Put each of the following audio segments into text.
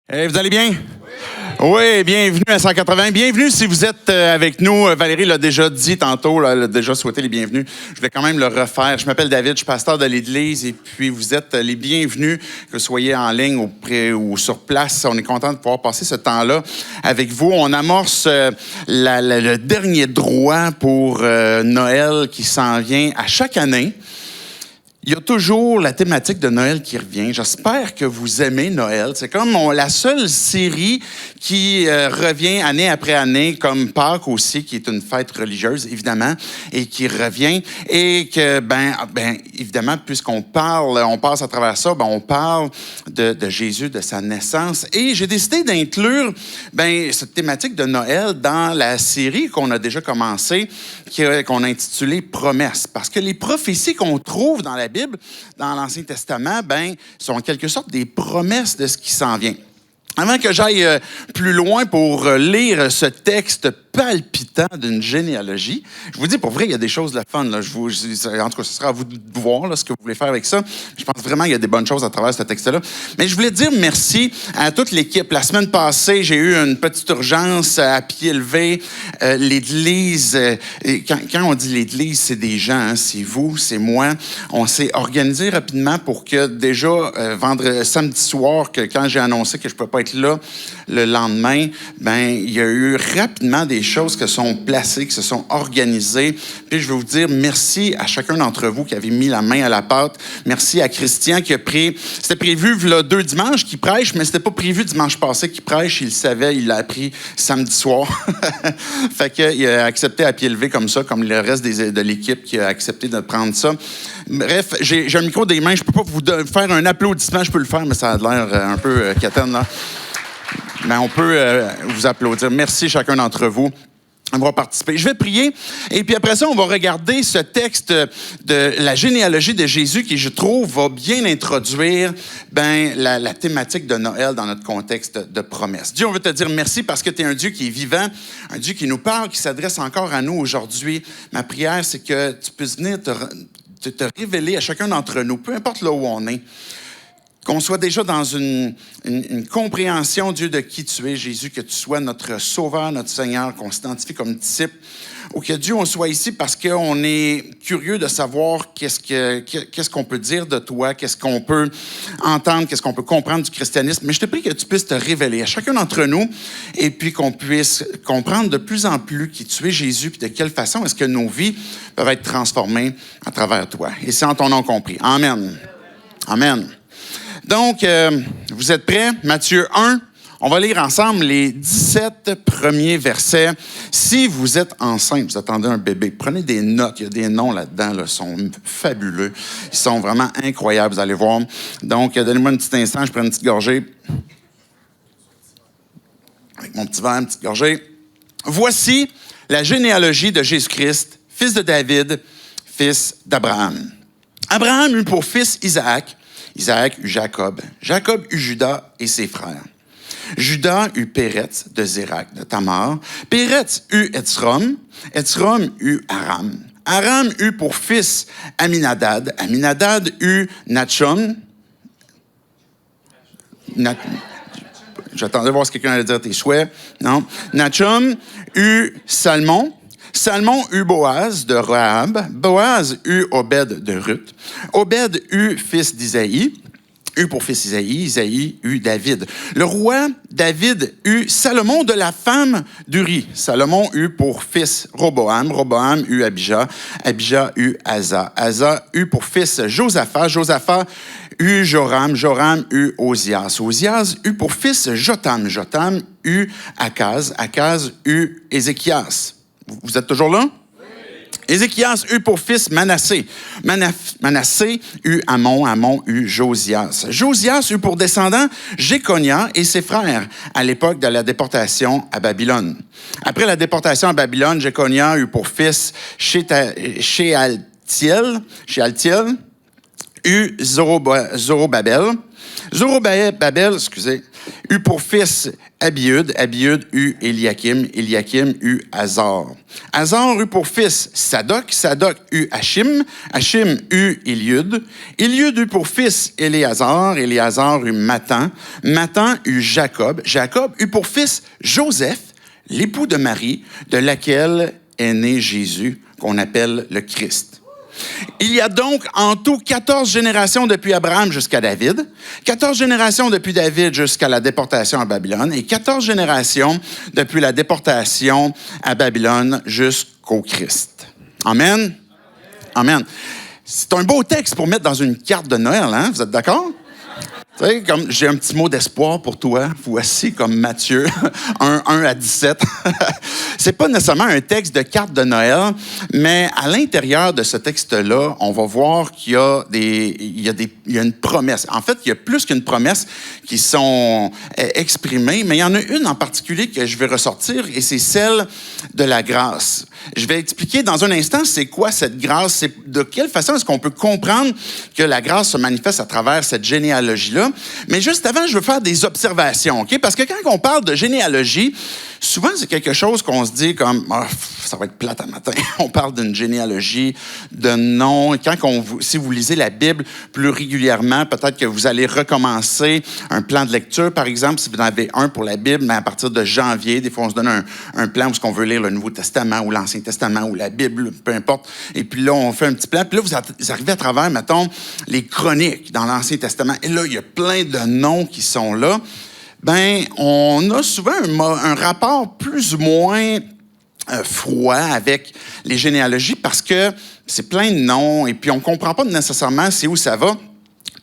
Vous allez bien? Oui, bienvenue à 180. Bienvenue si vous êtes avec nous. Valérie l'a déjà dit tantôt, elle a déjà souhaité les bienvenus. Je vais quand même le refaire. Je m'appelle David, je suis pasteur de l'Église et puis vous êtes les bienvenus, que vous soyez en ligne ou sur place. On est content de pouvoir passer ce temps-là avec vous. On amorce le dernier droit pour Noël qui s'en vient à chaque année. Il y a toujours la thématique de Noël qui revient. J'espère que vous aimez Noël. C'est comme la seule série qui revient année après année, comme Pâques aussi, qui est une fête religieuse, évidemment, et qui revient. Et que, évidemment, puisqu'on parle, on passe à travers ça, on parle de Jésus, de sa naissance. Et j'ai décidé d'inclure cette thématique de Noël dans la série qu'on a déjà commencée, qu'on a intitulée « Promesses ». Parce que les prophéties qu'on trouve dans la Bible, dans l'Ancien Testament, sont en quelque sorte des promesses de ce qui s'en vient. Avant que j'aille plus loin pour lire ce texte palpitant d'une généalogie, je vous dis, pour vrai, il y a des choses de fun. Là. En tout cas, ce sera à vous de voir ce que vous voulez faire avec ça. Je pense vraiment qu'il y a des bonnes choses à travers ce texte-là. Mais je voulais dire merci à toute l'équipe. La semaine passée, j'ai eu une petite urgence à pied levé. L'Église, quand on dit l'Église, c'est des gens, c'est vous, c'est moi. On s'est organisé rapidement pour que déjà, samedi soir, quand j'ai annoncé que je ne pouvais pas être là le lendemain, il y a eu rapidement des choses qui sont placées, qui se sont organisées. Puis je veux vous dire merci à chacun d'entre vous qui avez mis la main à la pâte. Merci à Christian qui a pris... C'était prévu là, 2 dimanches qu'il prêche, mais c'était pas prévu dimanche passé qu'il prêche. Il le savait, il l'a appris samedi soir. Fait qu'il a accepté à pied levé comme ça, comme le reste de l'équipe qui a accepté de prendre ça. Bref, j'ai un micro des mains. Je peux pas vous faire un applaudissement. Je peux le faire, mais ça a l'air un peu catane, là. Mais on peut vous applaudir. Merci chacun d'entre vous d'avoir participé. Je vais prier et puis après ça, on va regarder ce texte de la généalogie de Jésus qui, je trouve, va bien introduire la thématique de Noël dans notre contexte de promesse. Dieu, on veut te dire merci parce que tu es un Dieu qui est vivant, un Dieu qui nous parle, qui s'adresse encore à nous aujourd'hui. Ma prière, c'est que tu puisses venir te révéler à chacun d'entre nous, peu importe là où on est. Qu'on soit déjà dans une compréhension, Dieu, de qui tu es, Jésus, que tu sois notre Sauveur, notre Seigneur, qu'on s'identifie comme disciple, ou que Dieu, on soit ici parce qu'on est curieux de savoir qu'est-ce qu'on peut dire de toi, qu'est-ce qu'on peut entendre, qu'est-ce qu'on peut comprendre du christianisme. Mais je te prie que tu puisses te révéler à chacun d'entre nous et puis qu'on puisse comprendre de plus en plus qui tu es, Jésus, puis de quelle façon est-ce que nos vies peuvent être transformées à travers toi. Et c'est en ton nom compris. Amen. Amen. Donc, vous êtes prêts? Matthieu 1, on va lire ensemble les 17 premiers versets. Si vous êtes enceinte, vous attendez un bébé, prenez des notes. Il y a des noms là-dedans, ils sont fabuleux. Ils sont vraiment incroyables, vous allez voir. Donc, donnez-moi un petit instant, je prends une petite gorgée. Avec mon petit verre, une petite gorgée. Voici la généalogie de Jésus-Christ, fils de David, fils d'Abraham. Abraham eut pour fils Isaac. Isaac eut Jacob. Jacob eut Juda et ses frères. Juda eut Péretz de Zérak, de Tamar. Péretz eut Etzrom. Etzrom eut Aram. Aram eut pour fils Aminadad. Aminadad eut Nachon. J'attendais de voir si quelqu'un allait dire tes souhaits. Non. Nachon eut Salmon. Salmon eut Boaz de Rahab. Boaz eut Obed de Ruth. Obed eut fils d'Isaïe. Eut pour fils Isaïe. Isaïe eut David. Le roi David eut Salomon de la femme d'Uri. Salomon eut pour fils Roboam. Roboam eut Abijah. Abijah eut Asa. Asa eut pour fils Josaphat. Josaphat eut Joram. Joram eut Ozias. Ozias eut pour fils Jotam. Jotam eut Akaz. Akaz eut Ézéchias. Vous êtes toujours là? Oui. Ézéchias eut pour fils Manassé. Manassé eut Amon. Amon eut Josias. Josias eut pour descendant Jéconia et ses frères à l'époque de la déportation à Babylone. Après la déportation à Babylone, Jéconia eut pour fils Shealtiel eut Zorobabel. Zorobabel, eut pour fils Abiud, Abiud eut Eliakim, Eliakim eut Azor. Azor eut pour fils Sadoc, Sadoc eut Hachim, Hachim eut Eliud, Eliud eut pour fils Éléazar, Éléazar eut Matan, Matan eut Jacob, Jacob eut pour fils Joseph, l'époux de Marie, de laquelle est né Jésus, qu'on appelle le Christ. Il y a donc en tout 14 générations depuis Abraham jusqu'à David, 14 générations depuis David jusqu'à la déportation à Babylone et 14 générations depuis la déportation à Babylone jusqu'au Christ. Amen? Amen. C'est un beau texte pour mettre dans une carte de Noël, hein? Vous êtes d'accord? Tu sais, comme j'ai un petit mot d'espoir pour toi. Voici comme Matthieu 1 à 17. C'est pas nécessairement un texte de carte de Noël, mais à l'intérieur de ce texte-là, on va voir qu'il y a une promesse. En fait, il y a plus qu'une promesse qui sont exprimées, mais il y en a une en particulier que je vais ressortir et c'est celle de la grâce. Je vais expliquer dans un instant c'est quoi cette grâce, c'est de quelle façon est-ce qu'on peut comprendre que la grâce se manifeste à travers cette généalogie-là. Mais juste avant, je veux faire des observations, OK? Parce que quand on parle de généalogie, souvent c'est quelque chose qu'on se dit comme ça va être plate à matin. On parle d'une généalogie, de noms. Si vous lisez la Bible plus régulièrement, peut-être que vous allez recommencer un plan de lecture, par exemple, si vous en avez un pour la Bible, mais à partir de janvier, des fois on se donne un plan où on veut lire le Nouveau Testament ou l'Ancien Testament ou la Bible, peu importe. Et puis là, on fait un petit plan. Puis là, vous arrivez à travers, mettons, les chroniques dans l'Ancien Testament. Et là, il y a plein de noms qui sont là. Ben, on a souvent un rapport plus ou moins froid avec les généalogies parce que c'est plein de noms et puis on comprend pas nécessairement c'est où ça va.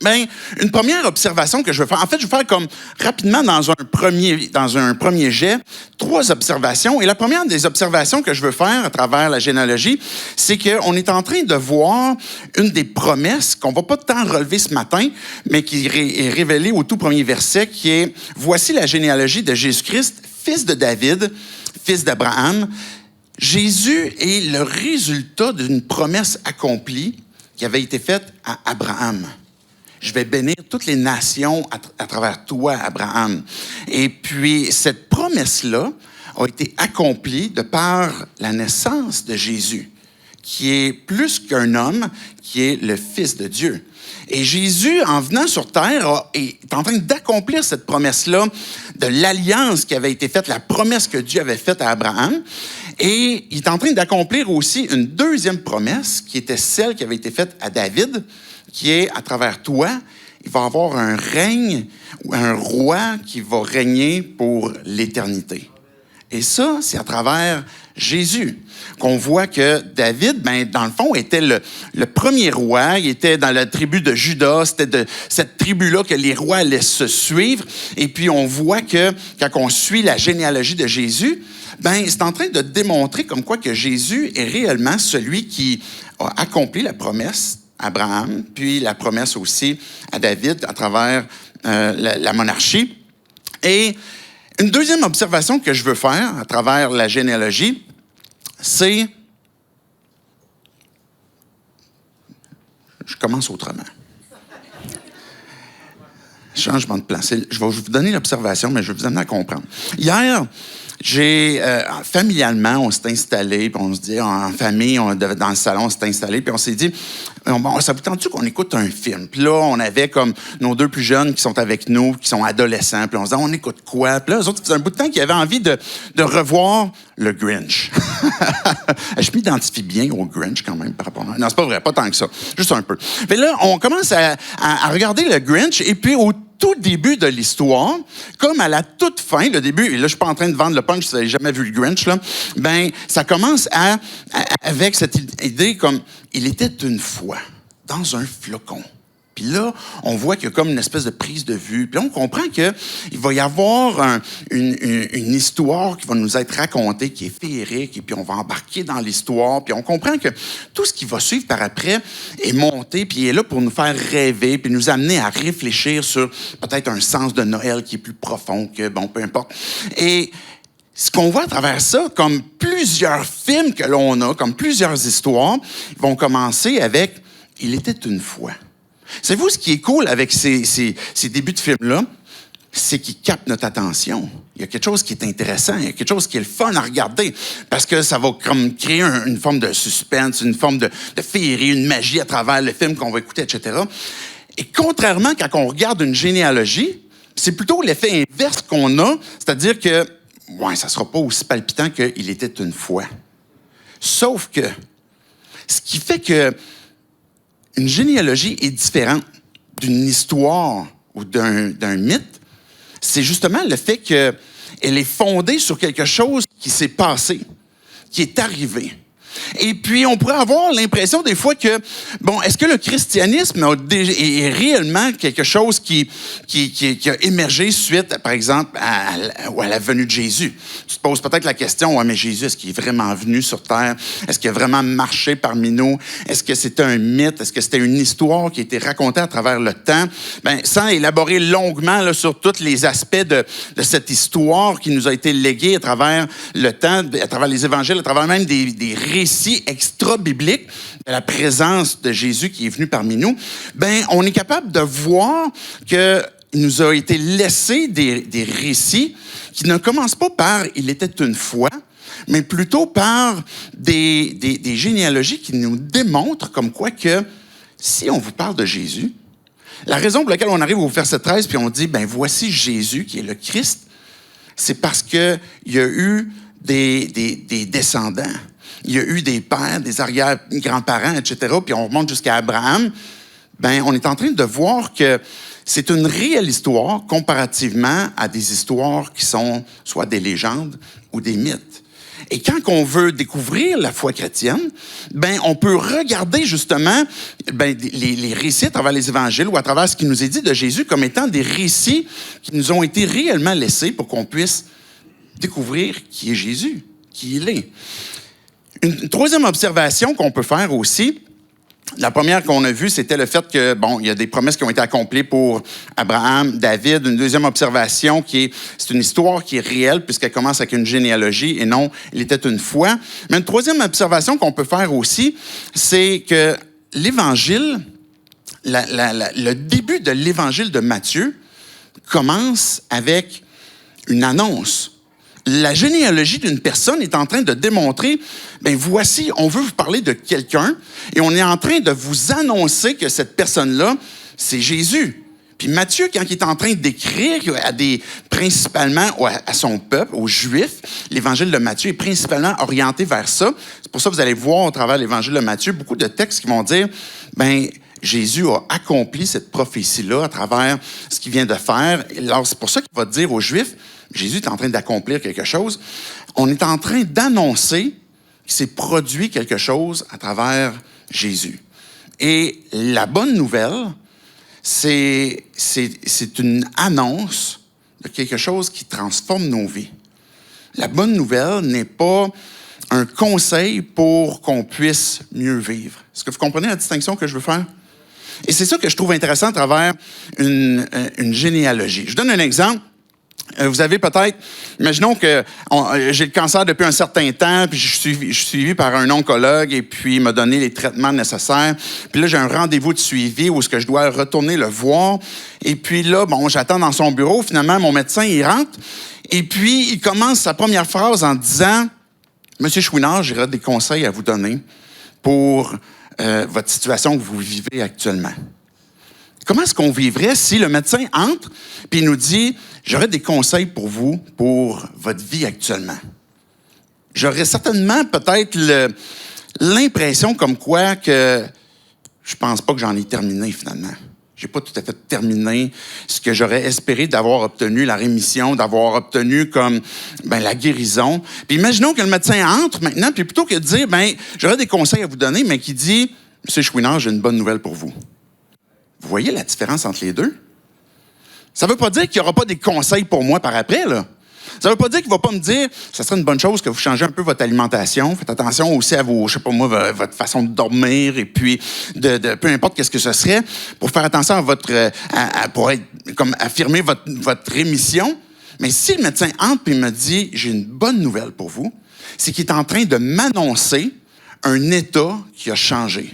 Bien, une première observation que je vais faire, en fait, je vais faire comme rapidement dans un premier jet, 3 observations. Et la première des observations que je veux faire à travers la généalogie, c'est qu'on est en train de voir une des promesses qu'on va pas tant relever ce matin, mais qui est révélée au tout premier verset, qui est « Voici la généalogie de Jésus-Christ, fils de David, fils d'Abraham. » Jésus est le résultat d'une promesse accomplie qui avait été faite à Abraham. Je vais bénir toutes les nations à travers toi, Abraham. Et puis, cette promesse-là a été accomplie de par la naissance de Jésus, qui est plus qu'un homme, qui est le Fils de Dieu. Et Jésus, en venant sur terre, est en train d'accomplir cette promesse-là de l'alliance qui avait été faite, la promesse que Dieu avait faite à Abraham. Et il est en train d'accomplir aussi une deuxième promesse, qui était celle qui avait été faite à David, qui est, à travers toi, il va y avoir un règne, un roi qui va régner pour l'éternité. Et ça, c'est à travers Jésus qu'on voit que David, dans le fond, était le premier roi. Il était dans la tribu de Juda. C'était de cette tribu-là que les rois allaient se suivre. Et puis, on voit que quand on suit la généalogie de Jésus, c'est en train de démontrer comme quoi que Jésus est réellement celui qui a accompli la promesse à Abraham, puis la promesse aussi à David à travers la monarchie. Et une deuxième observation que je veux faire à travers la généalogie, c'est... Je commence autrement. Changement de plan. Je vais vous donner l'observation, mais je vais vous amener à comprendre. Hier, familialement, on s'est installé, puis on se dit, en famille, dans le salon, on s'est installé, puis on s'est dit, ça vous tente-tu qu'on écoute un film? Puis là, on avait comme nos 2 plus jeunes qui sont avec nous, qui sont adolescents, puis on se dit, on écoute quoi? Puis là, eux autres, ça faisait un bout de temps qu'ils avaient envie de revoir le Grinch. Je m'identifie bien au Grinch quand même par rapport à... Non, c'est pas vrai, pas tant que ça, juste un peu. Mais là, on commence à regarder le Grinch, et puis au tout début de l'histoire, comme à la toute fin, le début, et là, je suis pas en train de vendre le punch si vous n'avez jamais vu le Grinch, là, ça commence avec cette idée comme, il était une fois dans un flocon. Puis là, on voit qu'il y a comme une espèce de prise de vue. Puis là, on comprend qu'il va y avoir une histoire qui va nous être racontée, qui est féerique, et puis on va embarquer dans l'histoire. Puis on comprend que tout ce qui va suivre par après est monté, puis est là pour nous faire rêver, puis nous amener à réfléchir sur peut-être un sens de Noël qui est plus profond que, peu importe. Et ce qu'on voit à travers ça, comme plusieurs films que l'on a, comme plusieurs histoires, vont commencer avec « Il était une fois ». Savez-vous ce qui est cool avec ces débuts de films-là? c'est qu'il capte notre attention. Il y a quelque chose qui est intéressant, il y a quelque chose qui est le fun à regarder, parce que ça va comme créer une forme de suspense, une forme de féerie, une magie à travers le film qu'on va écouter, etc. Et contrairement, quand on regarde une généalogie, c'est plutôt l'effet inverse qu'on a, c'est-à-dire que, ça ne sera pas aussi palpitant qu'il était une fois. Sauf que, ce qui fait que une généalogie est différente d'une histoire ou d'un mythe, c'est justement le fait qu'elle est fondée sur quelque chose qui s'est passé, qui est arrivé. Et puis, on pourrait avoir l'impression des fois que, est-ce que le christianisme est réellement quelque chose qui a émergé suite, par exemple, à la venue de Jésus? Tu te poses peut-être la question, mais Jésus, est-ce qu'il est vraiment venu sur Terre? Est-ce qu'il a vraiment marché parmi nous? Est-ce que c'était un mythe? Est-ce que c'était une histoire qui a été racontée à travers le temps? Sans élaborer longuement là, sur tous les aspects de cette histoire qui nous a été léguée à travers le temps, à travers les évangiles, à travers même des récits extra-bibliques de la présence de Jésus qui est venu parmi nous, on est capable de voir qu'il nous a été laissé des récits qui ne commencent pas par « il était une fois », mais plutôt par des généalogies qui nous démontrent comme quoi que si on vous parle de Jésus, la raison pour laquelle on arrive au verset 13 puis on dit « voici Jésus qui est le Christ », c'est parce qu'il y a eu des descendants. Il y a eu des pères, des arrière-grands-parents, etc., puis on remonte jusqu'à Abraham, on est en train de voir que c'est une réelle histoire comparativement à des histoires qui sont soit des légendes ou des mythes. Et quand on veut découvrir la foi chrétienne, on peut regarder justement les récits à travers les évangiles ou à travers ce qui nous est dit de Jésus comme étant des récits qui nous ont été réellement laissés pour qu'on puisse découvrir qui est Jésus, qui il est. Une troisième observation qu'on peut faire aussi, la première qu'on a vue, c'était le fait que, il y a des promesses qui ont été accomplies pour Abraham, David. Une deuxième observation c'est une histoire qui est réelle puisqu'elle commence avec une généalogie et non, il était une fois. Mais une troisième observation qu'on peut faire aussi, c'est que l'Évangile, le début de l'Évangile de Matthieu commence avec une annonce. La généalogie d'une personne est en train de démontrer, voici, on veut vous parler de quelqu'un et on est en train de vous annoncer que cette personne-là, c'est Jésus. Puis Matthieu, quand il est en train d'écrire principalement à son peuple, aux Juifs, l'évangile de Matthieu est principalement orienté vers ça. C'est pour ça que vous allez voir au travers de l'évangile de Matthieu beaucoup de textes qui vont dire, Jésus a accompli cette prophétie-là à travers ce qu'il vient de faire. Alors, c'est pour ça qu'il va dire aux Juifs, Jésus est en train d'accomplir quelque chose. On est en train d'annoncer qu'il s'est produit quelque chose à travers Jésus. Et la bonne nouvelle, c'est une annonce de quelque chose qui transforme nos vies. La bonne nouvelle n'est pas un conseil pour qu'on puisse mieux vivre. Est-ce que vous comprenez la distinction que je veux faire? Et c'est ça que je trouve intéressant à travers une généalogie. Je donne un exemple. Vous avez peut-être, imaginons que j'ai le cancer depuis un certain temps, puis je suis suivi par un oncologue, et puis il m'a donné les traitements nécessaires. Puis là, j'ai un rendez-vous de suivi où est-ce que je dois retourner le voir. Et puis là, j'attends dans son bureau. Finalement, mon médecin, il rentre. Et puis, il commence sa première phrase en disant, « Monsieur Chouinard, j'aurais des conseils à vous donner pour votre situation que vous vivez actuellement. » Comment est-ce qu'on vivrait si le médecin entre et nous dit « J'aurais des conseils pour vous pour votre vie actuellement. » J'aurais certainement peut-être l'impression comme quoi que je pense pas que j'en ai terminé finalement. J'ai pas tout à fait terminé ce que j'aurais espéré d'avoir obtenu, la rémission, d'avoir obtenu comme la guérison. Puis imaginons que le médecin entre maintenant, puis plutôt que de dire j'aurais des conseils à vous donner, mais qui dit « Monsieur Chouinard, j'ai une bonne nouvelle pour vous. » Vous voyez la différence entre les deux? Ça ne veut pas dire qu'il n'y aura pas des conseils pour moi par après, là. Ça ne veut pas dire qu'il ne va pas me dire « Ça serait une bonne chose que vous changez un peu votre alimentation. Faites attention aussi à vos, votre façon de dormir et puis de peu importe qu'est-ce que ce serait pour faire attention à votre, pour être, comme affirmer votre rémission. » Mais si le médecin entre et me dit « J'ai une bonne nouvelle pour vous », c'est qu'il est en train de m'annoncer un état qui a changé.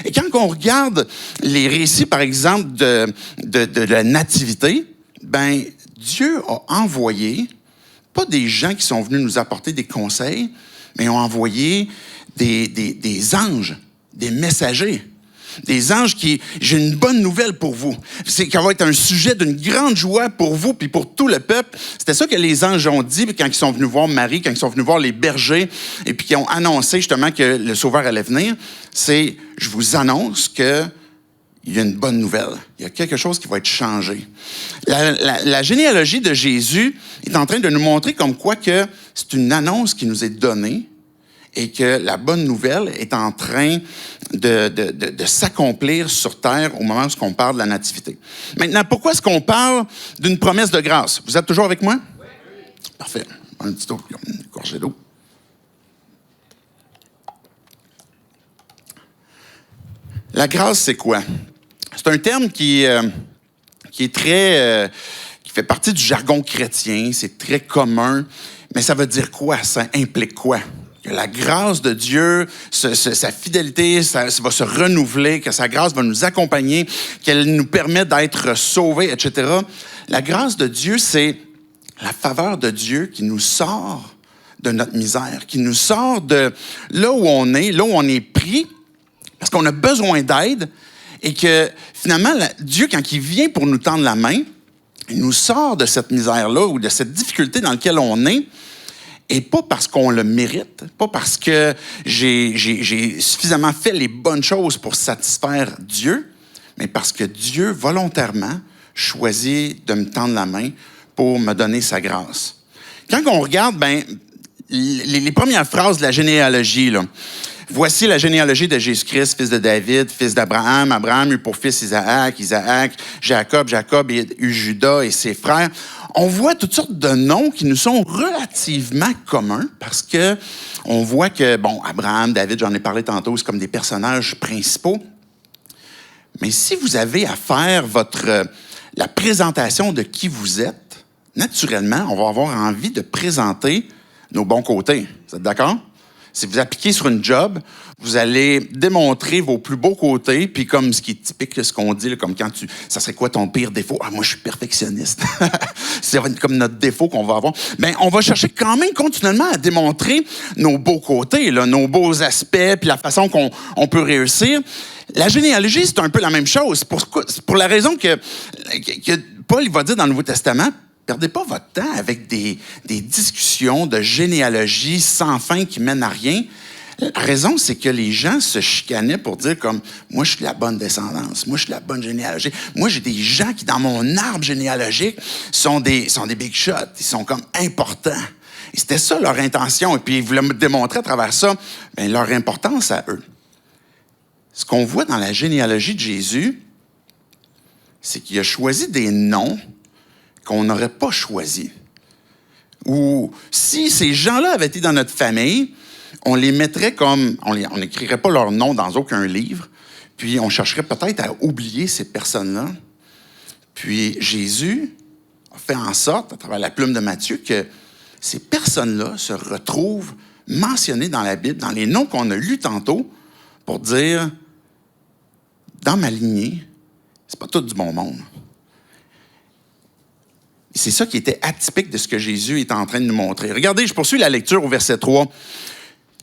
Et quand on regarde les récits, par exemple, de la nativité, Dieu a envoyé, pas des gens qui sont venus nous apporter des conseils, mais ont envoyé des anges, des messagers. Des anges j'ai une bonne nouvelle pour vous. C'est ça va être un sujet d'une grande joie pour vous puis pour tout le peuple. C'était ça que les anges ont dit quand ils sont venus voir Marie, quand ils sont venus voir les bergers et puis qui ont annoncé justement que le Sauveur allait venir. C'est, je vous annonce que il y a une bonne nouvelle. Il y a quelque chose qui va être changé. La généalogie de Jésus est en train de nous montrer comme quoi que c'est une annonce qui nous est donnée et que la bonne nouvelle est en train de s'accomplir sur terre au moment où on parle de la nativité. Maintenant, pourquoi est-ce qu'on parle d'une promesse de grâce? Vous êtes toujours avec moi? Oui. Parfait. Un petit eau, une gorgée d'eau. La grâce, c'est quoi? C'est un terme qui est très... qui fait partie du jargon chrétien, c'est très commun, mais ça veut dire quoi? Ça implique quoi? Que la grâce de Dieu, sa fidélité, ça va se renouveler, que sa grâce va nous accompagner, qu'elle nous permet d'être sauvés, etc. La grâce de Dieu, c'est la faveur de Dieu qui nous sort de notre misère, qui nous sort de là où on est pris, parce qu'on a besoin d'aide, et que finalement, Dieu, quand il vient pour nous tendre la main, il nous sort de cette misère-là ou de cette difficulté dans laquelle on est, et pas parce qu'on le mérite, pas parce que j'ai suffisamment fait les bonnes choses pour satisfaire Dieu, mais parce que Dieu, volontairement, choisit de me tendre la main pour me donner sa grâce. Quand on regarde, les premières phrases de la généalogie, là, voici la généalogie de Jésus-Christ, fils de David, fils d'Abraham. Abraham eut pour fils Isaac, Jacob eut Judas et ses frères. On voit toutes sortes de noms qui nous sont relativement communs parce que on voit que, Abraham, David, j'en ai parlé tantôt, c'est comme des personnages principaux. Mais si vous avez à faire la présentation de qui vous êtes, naturellement, on va avoir envie de présenter nos bons côtés. Vous êtes d'accord? Si vous appliquez sur une job, vous allez démontrer vos plus beaux côtés, puis comme ce qui est typique, ce qu'on dit, là, comme ça serait quoi ton pire défaut? Ah, moi, je suis perfectionniste. C'est comme notre défaut qu'on va avoir. On va chercher quand même continuellement à démontrer nos beaux côtés, là, nos beaux aspects, puis la façon qu'on peut réussir. La généalogie, c'est un peu la même chose. Pour la raison que Paul il va dire dans le Nouveau Testament, perdez pas votre temps avec des discussions de généalogie sans fin qui mènent à rien. La raison, c'est que les gens se chicanaient pour dire comme « Moi, je suis de la bonne descendance. Moi, je suis de la bonne généalogie. Moi, j'ai des gens qui, dans mon arbre généalogique, sont des big shots. Ils sont comme importants. » Et c'était ça leur intention. Et puis, ils voulaient me démontrer à travers ça leur importance à eux. Ce qu'on voit dans la généalogie de Jésus, c'est qu'il a choisi des noms qu'on n'aurait pas choisi. Ou si ces gens-là avaient été dans notre famille, on les mettrait comme... On n'écrirait pas leur nom dans aucun livre, puis on chercherait peut-être à oublier ces personnes-là. Puis Jésus a fait en sorte, à travers la plume de Matthieu, que ces personnes-là se retrouvent mentionnées dans la Bible, dans les noms qu'on a lus tantôt, pour dire, dans ma lignée, c'est pas tout du bon monde. C'est ça qui était atypique de ce que Jésus est en train de nous montrer. Regardez, je poursuis la lecture au verset 3.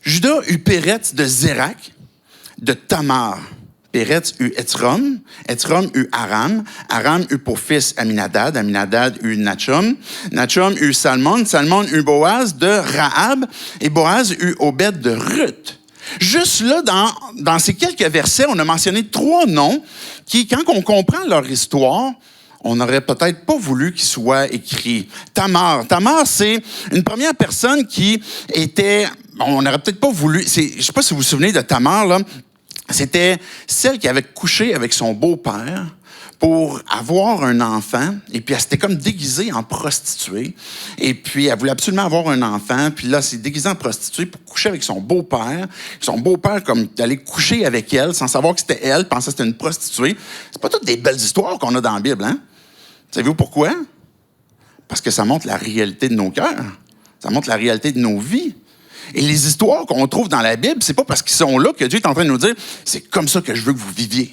Judas eut Péretz de Zérak, de Tamar. Péretz eut Étrom eut Aram. Aram eut pour fils Aminadab. Aminadab eut Nachom. Nachom eut Salmon. Salmon eut Boaz de Rahab. Et Boaz eut Obed de Ruth. Juste là, dans ces quelques versets, on a mentionné 3 noms qui, quand on comprend leur histoire, on n'aurait peut-être pas voulu qu'ils soient écrits. Tamar. Tamar, c'est une première personne qui était... On n'aurait peut-être pas voulu... Je ne sais pas si vous vous souvenez de Tamar, là. C'était celle qui avait couché avec son beau-père pour avoir un enfant. Et puis, elle s'était comme déguisée en prostituée. Et puis, elle voulait absolument avoir un enfant. Puis là, elle s'est déguisée en prostituée pour coucher avec son beau-père. Son beau-père, comme, d'aller coucher avec elle sans savoir que c'était elle, pensait que c'était une prostituée. C'est pas toutes des belles histoires qu'on a dans la Bible, hein? Savez-vous pourquoi? Parce que ça montre la réalité de nos cœurs. Ça montre la réalité de nos vies. Et les histoires qu'on trouve dans la Bible, c'est pas parce qu'ils sont là que Dieu est en train de nous dire « c'est comme ça que je veux que vous viviez ».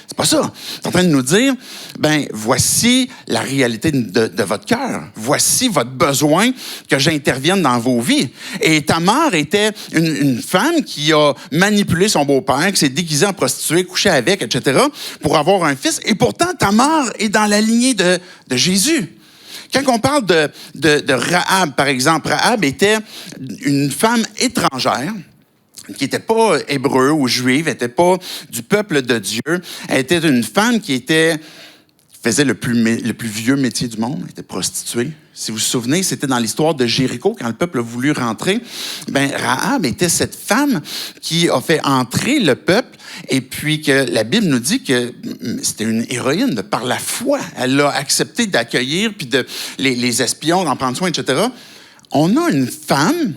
C'est pas ça. Il est en train de nous dire « voici la réalité de votre cœur. Voici votre besoin que j'intervienne dans vos vies. » Et Tamar était une femme qui a manipulé son beau-père, qui s'est déguisée en prostituée, couché avec, etc., pour avoir un fils. Et pourtant, Tamar est dans la lignée de Jésus. Quand on parle de Rahab, par exemple, Rahab était une femme étrangère qui n'était pas hébreu ou juive, n'était pas du peuple de Dieu. Elle était une femme qui faisait le plus vieux métier du monde, elle était prostituée. Si vous vous souvenez, c'était dans l'histoire de Jéricho, quand le peuple a voulu rentrer. Rahab était cette femme qui a fait entrer le peuple, et puis que la Bible nous dit que c'était une héroïne, par la foi. Elle a accepté d'accueillir, puis les espions, d'en prendre soin, etc. On a une femme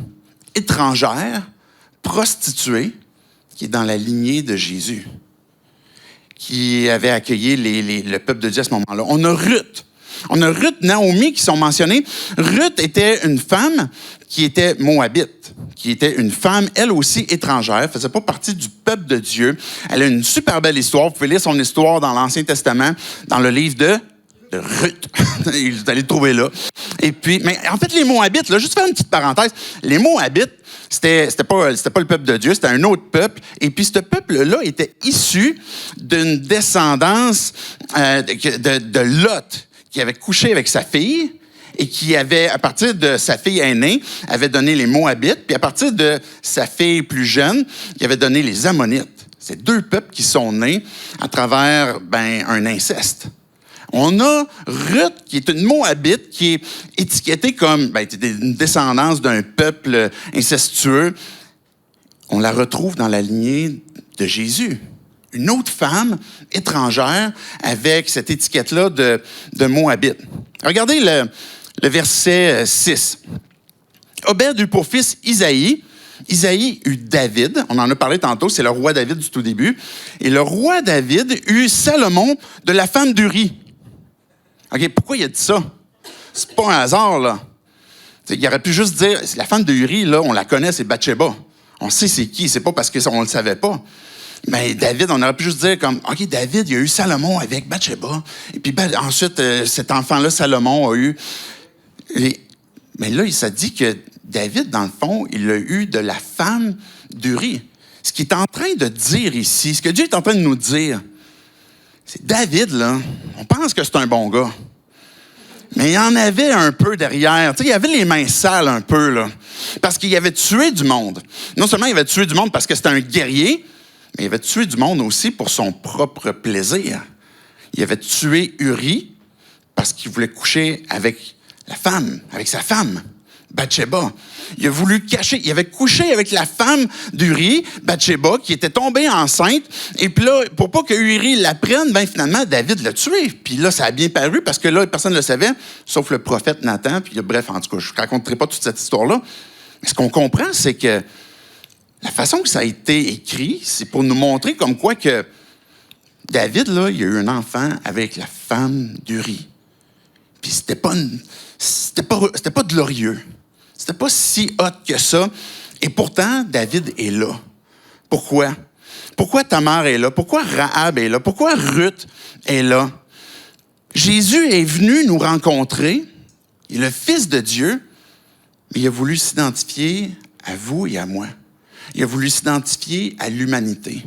étrangère, prostituée, qui est dans la lignée de Jésus, qui avait accueilli le peuple de Dieu à ce moment-là. On a Ruth. On a Ruth, Naomi qui sont mentionnés. Ruth était une femme qui était moabite, qui était une femme, elle aussi, étrangère, ne faisait pas partie du peuple de Dieu. Elle a une super belle histoire. Vous pouvez lire son histoire dans l'Ancien Testament, dans le livre de Ruth. Vous allez le trouver là. Et puis, mais en fait, les Moabites, là, juste faire une petite parenthèse, les Moabites, c'était pas le peuple de Dieu, c'était un autre peuple. Et puis, ce peuple-là était issu d'une descendance de Lot, qui avait couché avec sa fille et qui avait, à partir de sa fille aînée, avait donné les Moabites, puis à partir de sa fille plus jeune, il avait donné les Ammonites. C'est deux peuples qui sont nés à travers un inceste. On a Ruth, qui est une Moabite, qui est étiquetée comme une descendance d'un peuple incestueux. On la retrouve dans la lignée de Jésus. Une autre femme étrangère avec cette étiquette-là de Moabite. Regardez le verset 6. Obed eut pour fils Isaïe. Isaïe eut David. On en a parlé tantôt, c'est le roi David du tout début. Et le roi David eut Salomon de la femme d'Uri. OK, pourquoi il a dit ça? C'est pas un hasard, là. Il aurait pu juste dire, la femme d'Uri, là, on la connaît, c'est Bathsheba. On sait c'est qui, c'est pas parce qu'on ne le savait pas. Mais David, on aurait pu juste dire comme, OK, David, il a eu Salomon avec Bathsheba. Et puis ensuite, cet enfant-là, Salomon, a eu... Mais là, il s'est dit que David, dans le fond, il a eu de la femme d'Uri. Ce qu'il est en train de dire ici, ce que Dieu est en train de nous dire, c'est David, là, on pense que c'est un bon gars. Mais il y en avait un peu derrière. Tu sais, il avait les mains sales un peu, là. Parce qu'il avait tué du monde. Non seulement il avait tué du monde parce que c'était un guerrier, mais il avait tué du monde aussi pour son propre plaisir. Il avait tué Uri parce qu'il voulait coucher avec sa femme, Bathsheba. Il a voulu cacher, il avait couché avec la femme d'Uri, Bathsheba, qui était tombée enceinte. Et puis là, pour pas que Uri l'apprenne, finalement, David l'a tué. Puis là, ça a bien paru parce que là, personne ne le savait, sauf le prophète Nathan. Puis bref, en tout cas, je ne raconterai pas toute cette histoire-là. Mais ce qu'on comprend, c'est que la façon que ça a été écrit, c'est pour nous montrer comme quoi que David, là, il a eu un enfant avec la femme d'Uri. Puis c'était pas glorieux. C'était pas si hot que ça. Et pourtant, David est là. Pourquoi? Pourquoi Tamar est là? Pourquoi Rahab est là? Pourquoi Ruth est là? Jésus est venu nous rencontrer. Il est le Fils de Dieu, mais il a voulu s'identifier à vous et à moi. Il a voulu s'identifier à l'humanité.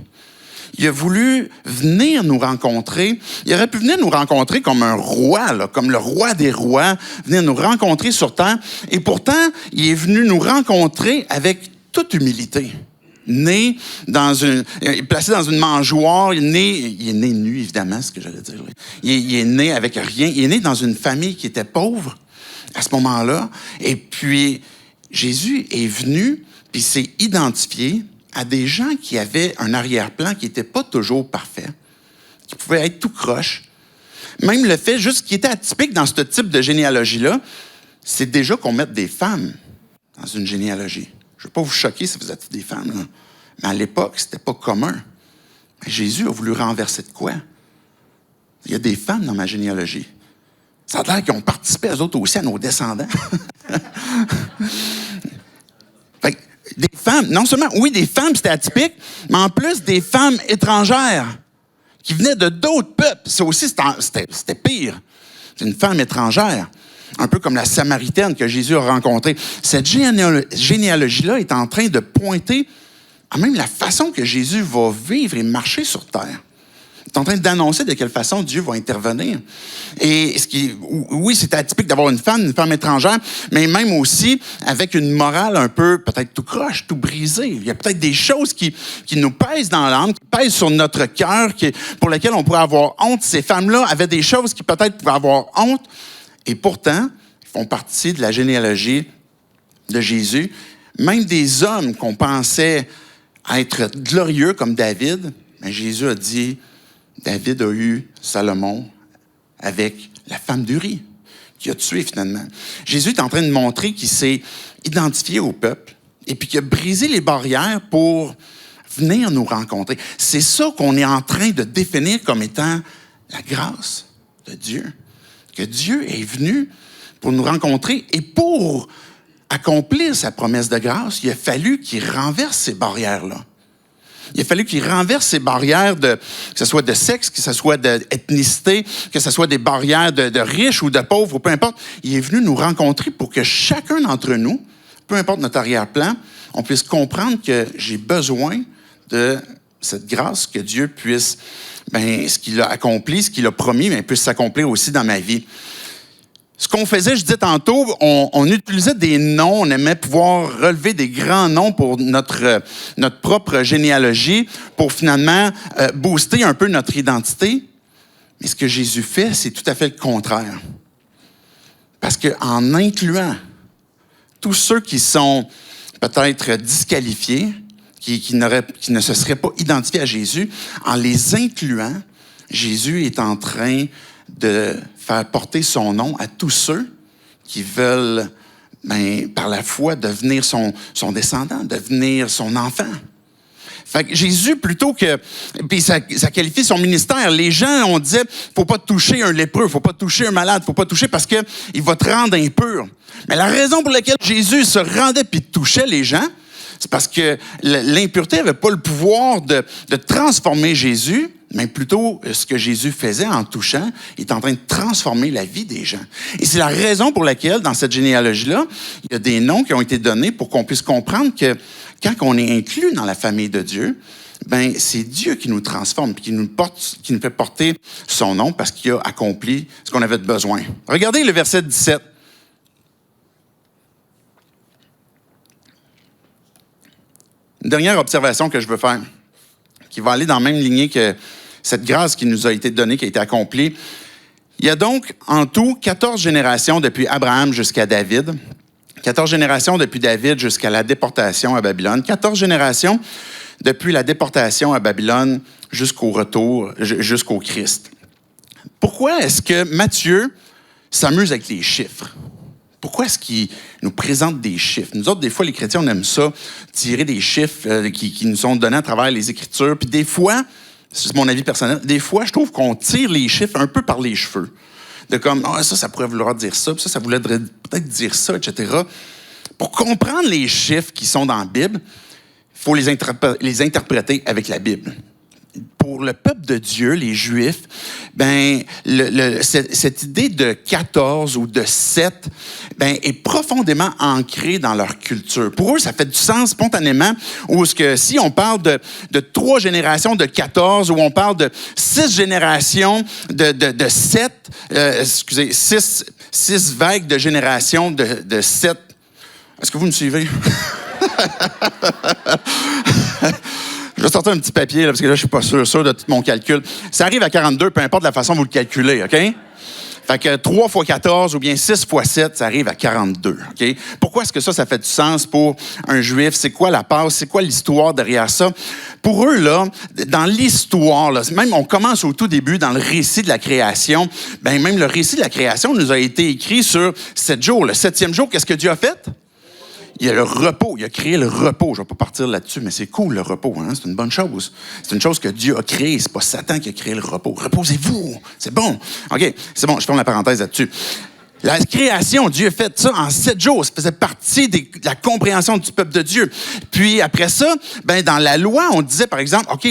Il a voulu venir nous rencontrer. Il aurait pu venir nous rencontrer comme un roi, là, comme le roi des rois, venir nous rencontrer sur terre. Et pourtant, il est venu nous rencontrer avec toute humilité. Placé dans une mangeoire, il est né nu, évidemment, c'est ce que j'allais dire. Il est né avec rien. Il est né dans une famille qui était pauvre à ce moment-là. Et puis, Jésus est venu, puis s'est identifié à des gens qui avaient un arrière-plan qui n'était pas toujours parfait, qui pouvaient être tout croche. Même le fait juste qui était atypique dans ce type de généalogie-là, c'est déjà qu'on mette des femmes dans une généalogie. Je ne veux pas vous choquer si vous êtes des femmes, là. Mais à l'époque, ce n'était pas commun. Mais Jésus a voulu renverser de quoi? Il y a des femmes dans ma généalogie. Ça a l'air qu'ils ont participé, eux autres aussi, à nos descendants. Fait que des femmes, non seulement, oui, des femmes, c'était atypique, mais en plus des femmes étrangères qui venaient de d'autres peuples. Ça aussi, c'était pire. C'est une femme étrangère, un peu comme la Samaritaine que Jésus a rencontrée. Cette généalogie-là est en train de pointer à même la façon que Jésus va vivre et marcher sur terre. Il est en train d'annoncer de quelle façon Dieu va intervenir. Et oui, c'est atypique d'avoir une femme étrangère, mais même aussi avec une morale un peu, peut-être tout croche, tout brisée. Il y a peut-être des choses qui nous pèsent dans l'âme, qui pèsent sur notre cœur, pour lesquelles on pourrait avoir honte. Ces femmes-là avaient des choses qui peut-être pouvaient avoir honte, et pourtant, ils font partie de la généalogie de Jésus. Même des hommes qu'on pensait être glorieux comme David, mais Jésus a dit, David a eu Salomon avec la femme d'Uri, qui a tué finalement. Jésus est en train de montrer qu'il s'est identifié au peuple et puis qu'il a brisé les barrières pour venir nous rencontrer. C'est ça qu'on est en train de définir comme étant la grâce de Dieu. Que Dieu est venu pour nous rencontrer et pour accomplir sa promesse de grâce, il a fallu qu'il renverse ces barrières-là. Il a fallu qu'il renverse ces barrières, que ce soit de sexe, que ce soit d'ethnicité, que ce soit des barrières de riches ou de pauvres, ou peu importe. Il est venu nous rencontrer pour que chacun d'entre nous, peu importe notre arrière-plan, on puisse comprendre que j'ai besoin de cette grâce, que Dieu puisse, ce qu'il a accompli, ce qu'il a promis, puisse s'accomplir aussi dans ma vie. Ce qu'on faisait, je disais tantôt, on utilisait des noms, on aimait pouvoir relever des grands noms pour notre propre généalogie, pour finalement booster un peu notre identité. Mais ce que Jésus fait, c'est tout à fait le contraire. Parce qu'en incluant tous ceux qui sont peut-être disqualifiés, qui ne se seraient pas identifiés à Jésus, en les incluant, Jésus est en train de faire porter son nom à tous ceux qui veulent, par la foi, devenir son descendant, devenir son enfant. Fait que Jésus, plutôt que... Puis ça qualifie son ministère. Les gens, on disait, faut pas toucher un lépreux, faut pas toucher un malade, faut pas toucher parce que il va te rendre impur. Mais la raison pour laquelle Jésus se rendait puis touchait les gens, c'est parce que l'impureté n'avait pas le pouvoir de transformer Jésus, mais plutôt ce que Jésus faisait en touchant, il est en train de transformer la vie des gens. Et c'est la raison pour laquelle, dans cette généalogie-là, il y a des noms qui ont été donnés pour qu'on puisse comprendre que quand on est inclus dans la famille de Dieu, c'est Dieu qui nous transforme, qui nous fait porter son nom parce qu'il a accompli ce qu'on avait besoin. Regardez le verset 17. Une dernière observation que je veux faire, qui va aller dans la même lignée que cette grâce qui nous a été donnée, qui a été accomplie. Il y a donc en tout 14 générations depuis Abraham jusqu'à David, 14 générations depuis David jusqu'à la déportation à Babylone, 14 générations depuis la déportation à Babylone jusqu'au retour, jusqu'au Christ. Pourquoi est-ce que Matthieu s'amuse avec les chiffres? Pourquoi est-ce qu'il nous présente des chiffres? Nous autres, des fois, les chrétiens, on aime ça, tirer des chiffres qui nous sont donnés à travers les Écritures. Puis des fois, c'est mon avis personnel, des fois, je trouve qu'on tire les chiffres un peu par les cheveux. De comme, ça pourrait vouloir dire ça, puis ça voulait peut-être dire ça, etc. Pour comprendre les chiffres qui sont dans la Bible, il faut les interpréter avec la Bible. Pour le peuple de Dieu, les Juifs, cette idée de 14 ou de 7 est profondément ancrée dans leur culture. Pour eux, ça fait du sens spontanément, ou si on parle de 3 générations de 14, ou on parle de 6 générations de 7, 6 vagues de générations de 7. Est-ce que vous me suivez? Je vais sortir un petit papier, là, parce que là, je suis pas sûr de tout mon calcul. Ça arrive à 42, peu importe la façon dont vous le calculez, OK? Fait que 3 fois 14 ou bien 6 fois 7, ça arrive à 42, OK? Pourquoi est-ce que ça fait du sens pour un Juif? C'est quoi la base? C'est quoi l'histoire derrière ça? Pour eux, là, dans l'histoire, là, même on commence au tout début, dans le récit de la création, même le récit de la création nous a été écrit sur 7 jours. Le 7e jour, qu'est-ce que Dieu a fait? Il y a le repos, il a créé le repos. Je ne vais pas partir là-dessus, mais c'est cool le repos, hein? C'est une bonne chose. C'est une chose que Dieu a créée, c'est pas Satan qui a créé le repos. Reposez-vous, c'est bon. OK, c'est bon, je ferme la parenthèse là-dessus. La création, Dieu a fait ça en 7 jours. Ça faisait partie de la compréhension du peuple de Dieu. Puis après ça, dans la loi, on disait, par exemple, OK,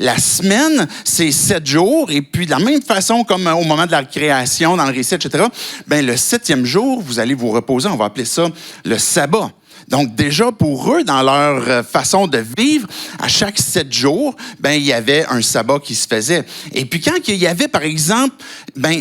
la semaine, c'est 7 jours. Et puis de la même façon, comme au moment de la création, dans le récit, etc., le 7e jour, vous allez vous reposer. On va appeler ça le sabbat. Donc, déjà, pour eux, dans leur façon de vivre, à chaque 7 jours, il y avait un sabbat qui se faisait. Et puis, quand il y avait, par exemple,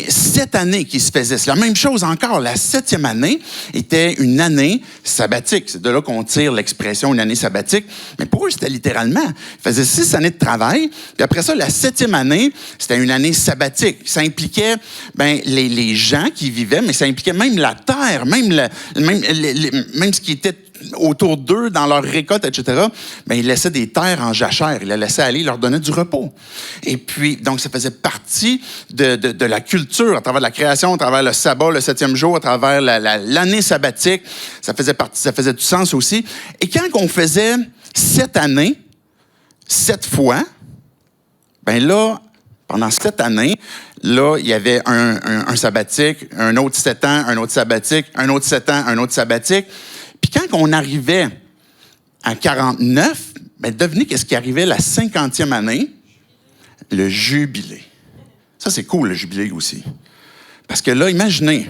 7 années qui se faisaient, c'est la même chose encore. La 7e année était une année sabbatique. C'est de là qu'on tire l'expression une année sabbatique. Mais pour eux, c'était littéralement. Ils faisaient 6 années de travail. Puis après ça, la 7e année, c'était une année sabbatique. Ça impliquait, les gens qui vivaient, mais ça impliquait même la terre, même ce qui était autour d'eux, dans leur récolte, etc., ils laissaient des terres en jachère. Ils les laissaient aller, ils leur donnaient du repos. Et puis, donc, ça faisait partie de la culture, à travers la création, à travers le sabbat, le 7e jour, à travers l'année sabbatique. Ça faisait partie, ça faisait du sens aussi. Et quand on faisait 7 années, 7 fois, là, pendant 7 années, là, il y avait un sabbatique, un autre 7 ans, un autre sabbatique, un autre 7 ans, un autre sabbatique. Puis quand on arrivait à 49, devinez qu'est-ce qui arrivait la 50e année? Le jubilé. Ça, c'est cool, le jubilé aussi. Parce que là, imaginez,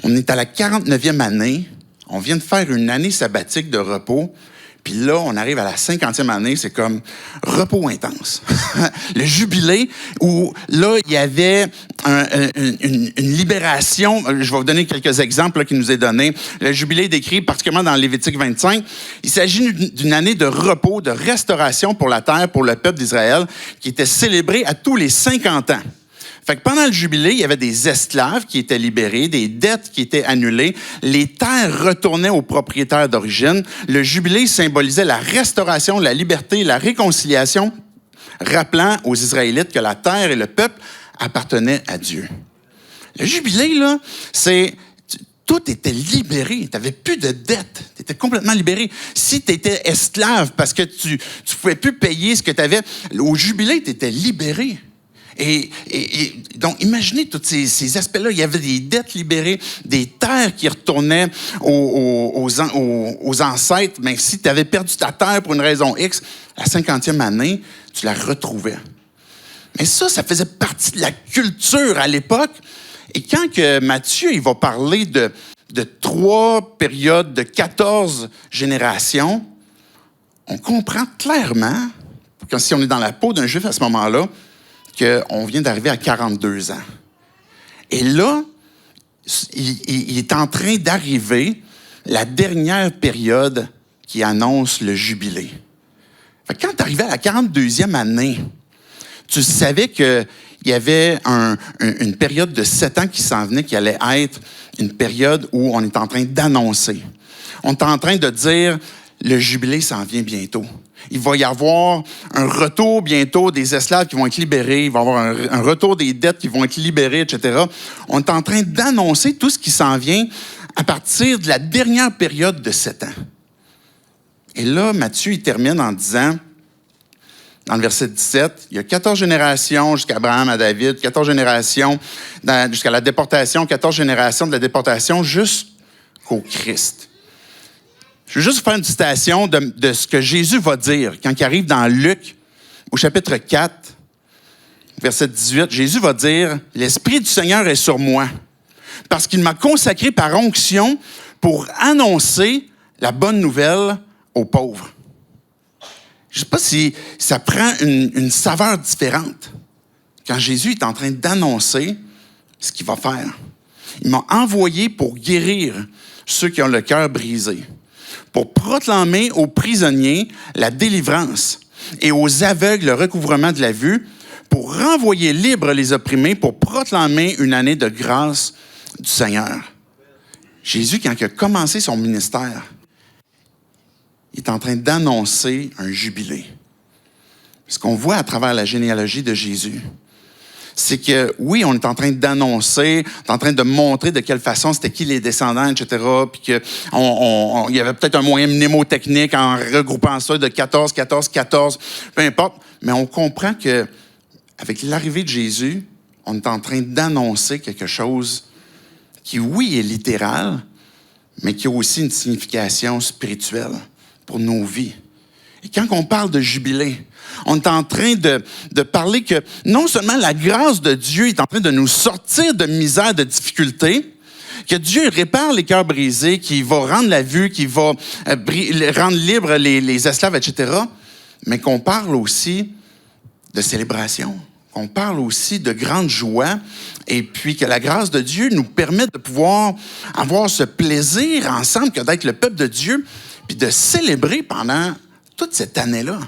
on est à la 49e année, on vient de faire une année sabbatique de repos, puis là, on arrive à la 50e année, c'est comme repos intense. Le jubilé, où là, il y avait une libération. Je vais vous donner quelques exemples qui nous est donné. Le jubilé est décrit particulièrement dans Lévitique 25. Il s'agit d'une année de repos, de restauration pour la terre, pour le peuple d'Israël, qui était célébrée à tous les 50 ans. Fait que pendant le jubilé, il y avait des esclaves qui étaient libérés, des dettes qui étaient annulées, les terres retournaient aux propriétaires d'origine. Le jubilé symbolisait la restauration, la liberté, la réconciliation, rappelant aux Israélites que la terre et le peuple appartenaient à Dieu. Le jubilé, là, tout était libéré. Tu n'avais plus de dettes. Tu étais complètement libéré. Si tu étais esclave parce que tu ne pouvais plus payer ce que tu avais, au jubilé, tu étais libéré. Et donc, imaginez tous ces aspects-là. Il y avait des dettes libérées, des terres qui retournaient aux ancêtres. Mais si tu avais perdu ta terre pour une raison X, la 50e année, tu la retrouvais. Mais ça faisait partie de la culture à l'époque. Et quand que Matthieu il va parler de 3 périodes de 14 générations, on comprend clairement, quand si on est dans la peau d'un Juif à ce moment-là, qu'on vient d'arriver à 42 ans. Et là, il est en train d'arriver la dernière période qui annonce le jubilé. Fait que quand tu arrivais à la 42e année, tu savais qu'il y avait une période de 7 ans qui s'en venait, qui allait être une période où on est en train d'annoncer. On est en train de dire, le jubilé s'en vient bientôt. Il va y avoir un retour bientôt des esclaves qui vont être libérés. Il va y avoir un retour des dettes qui vont être libérées, etc. On est en train d'annoncer tout ce qui s'en vient à partir de la dernière période de 7 ans. Et là, Matthieu, il termine en disant, dans le verset 17, il y a 14 générations jusqu'à Abraham, à David, 14 générations jusqu'à la déportation, 14 générations de la déportation jusqu'au Christ. Je veux juste vous faire une citation de ce que Jésus va dire quand il arrive dans Luc, au chapitre 4, verset 18. Jésus va dire, « L'Esprit du Seigneur est sur moi, parce qu'il m'a consacré par onction pour annoncer la bonne nouvelle aux pauvres. » Je ne sais pas si ça prend une saveur différente quand Jésus est en train d'annoncer ce qu'il va faire. Il m'a envoyé pour guérir ceux qui ont le cœur brisé, pour proclamer aux prisonniers la délivrance et aux aveugles le recouvrement de la vue, pour renvoyer libres les opprimés, pour proclamer une année de grâce du Seigneur. Jésus, quand il a commencé son ministère, il est en train d'annoncer un jubilé. Ce qu'on voit à travers la généalogie de Jésus, c'est que, oui, on est en train d'annoncer, on est en train de montrer de quelle façon c'était qui les descendants, etc., puis qu'il y avait peut-être un moyen mnémotechnique en regroupant ça de 14, 14, 14, peu importe, mais on comprend qu'avec l'arrivée de Jésus, on est en train d'annoncer quelque chose qui, oui, est littéral, mais qui a aussi une signification spirituelle pour nos vies. Et quand on parle de jubilé, on est en train de parler que non seulement la grâce de Dieu est en train de nous sortir de misère, de difficultés, que Dieu répare les cœurs brisés, qu'il va rendre la vue, qu'il va rendre libres les esclaves, etc., mais qu'on parle aussi de célébration, qu'on parle aussi de grande joie, et puis que la grâce de Dieu nous permet de pouvoir avoir ce plaisir ensemble que d'être le peuple de Dieu, puis de célébrer pendant toute cette année-là.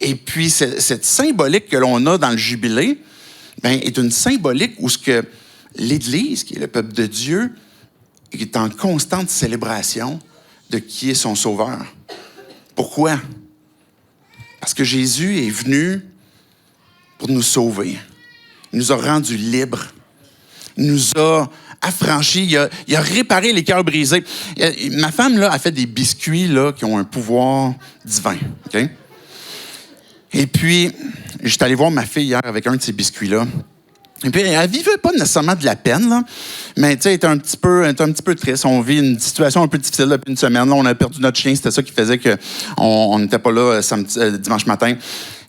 Et puis, cette symbolique que l'on a dans le jubilé, bien, est une symbolique où ce que l'Église, qui est le peuple de Dieu, est en constante célébration de qui est son Sauveur. Pourquoi? Parce que Jésus est venu pour nous sauver. Il nous a rendus libres. Il nous a affranchis. Il a réparé les cœurs brisés. Ma femme, là, a fait des biscuits là, qui ont un pouvoir divin. OK? Et puis, j'étais allé voir ma fille hier avec un de ces biscuits-là. Et puis, elle vivait pas nécessairement de la peine, là, mais tu sais, elle était un petit peu triste. On vit une situation un peu difficile depuis une semaine. Là, on a perdu notre chien, c'était ça qui faisait qu'on n'était pas là dimanche matin.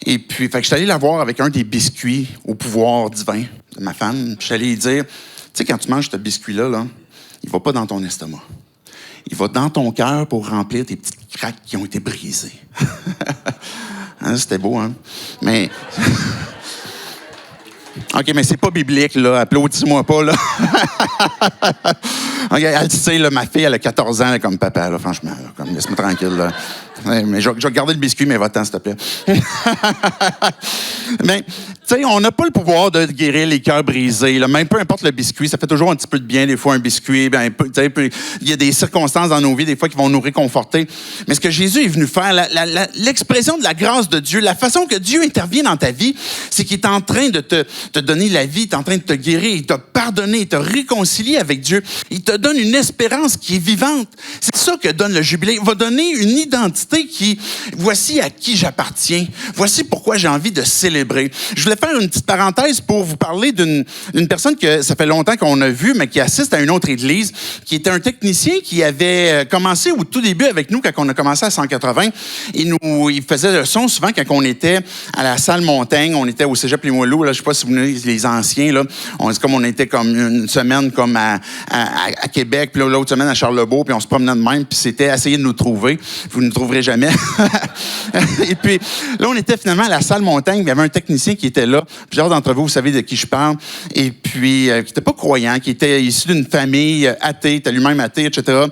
Et puis, fait que j'étais allé la voir avec un des biscuits au pouvoir divin de ma femme. Je suis allé lui dire, tu sais, quand tu manges ce biscuit-là, là, il va pas dans ton estomac. Il va dans ton cœur pour remplir tes petites craques qui ont été brisées. Hein, c'était beau, hein? Mais... OK, mais c'est pas biblique, là. Applaudis-moi pas, là. OK, elle sait, là, ma fille, elle a 14 ans, elle est comme papa, là, franchement. Là, comme, laisse-moi tranquille, là. Ouais, mais je vais garder le biscuit, mais va-t'en, s'il te plaît. Mais, tu sais, on n'a pas le pouvoir de guérir les cœurs brisés, là. Même peu importe le biscuit, ça fait toujours un petit peu de bien, des fois, un biscuit. Ben, il y a des circonstances dans nos vies, des fois, qui vont nous réconforter. Mais ce que Jésus est venu faire, l'expression de la grâce de Dieu, la façon que Dieu intervient dans ta vie, c'est qu'il est en train de te donner la vie, il est en train de te guérir, il t'a pardonné, il t'a réconcilié avec Dieu. Il te donne une espérance qui est vivante. C'est ça que donne le jubilé. Il va donner une identité qui, voici à qui j'appartiens. Voici pourquoi j'ai envie de célébrer. Je voulais faire une petite parenthèse pour vous parler d'une personne que ça fait longtemps qu'on a vue, mais qui assiste à une autre église, qui était un technicien qui avait commencé au tout début avec nous, quand on a commencé à 180. Il faisait le son souvent quand on était à la salle Montaigne, on était au Cégep Limoilou, là, je sais pas si vous venez les anciens, là. On était comme une semaine comme à Québec, puis l'autre semaine à Charlebourg, puis on se promenait de même, puis c'était essayer de nous trouver. Vous ne nous trouverez jamais. Et puis, là, on était finalement à la salle Montagne. Il y avait un technicien qui était là. Plusieurs d'entre vous, vous savez de qui je parle. Et puis, qui n'était pas croyant, qui était issu d'une famille athée, était lui-même athée, etc.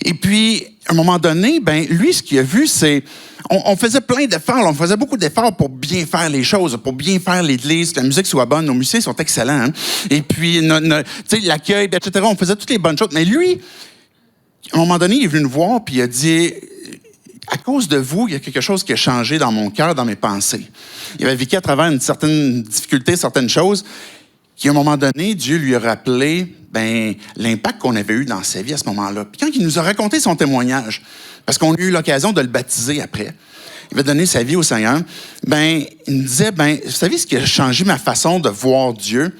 Et puis, à un moment donné, ben lui, ce qu'il a vu, c'est... On faisait plein d'efforts, on faisait beaucoup d'efforts pour bien faire les choses, pour bien faire l'Église, que la musique soit bonne. Nos musiciens sont excellents. Hein? Et puis, l'accueil, etc. On faisait toutes les bonnes choses. Mais lui, à un moment donné, il est venu nous voir, puis il a dit... À cause de vous, il y a quelque chose qui a changé dans mon cœur, dans mes pensées. Il avait vécu à travers une certaine difficulté, certaines choses, qui, à un moment donné, Dieu lui a rappelé l'impact qu'on avait eu dans sa vie à ce moment-là. Puis quand il nous a raconté son témoignage, parce qu'on a eu l'occasion de le baptiser après, il va donner sa vie au Seigneur, il nous disait, vous savez ce qui a changé ma façon de voir Dieu?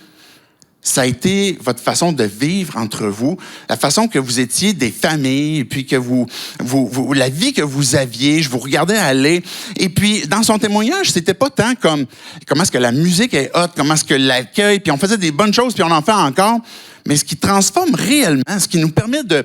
Ça a été votre façon de vivre entre vous, la façon que vous étiez des familles, puis que la vie que vous aviez, je vous regardais aller. Et puis, dans son témoignage, c'était pas tant comme comment est-ce que la musique est haute, comment est-ce que l'accueil, puis on faisait des bonnes choses, puis on en fait encore. Mais ce qui transforme réellement, ce qui nous permet de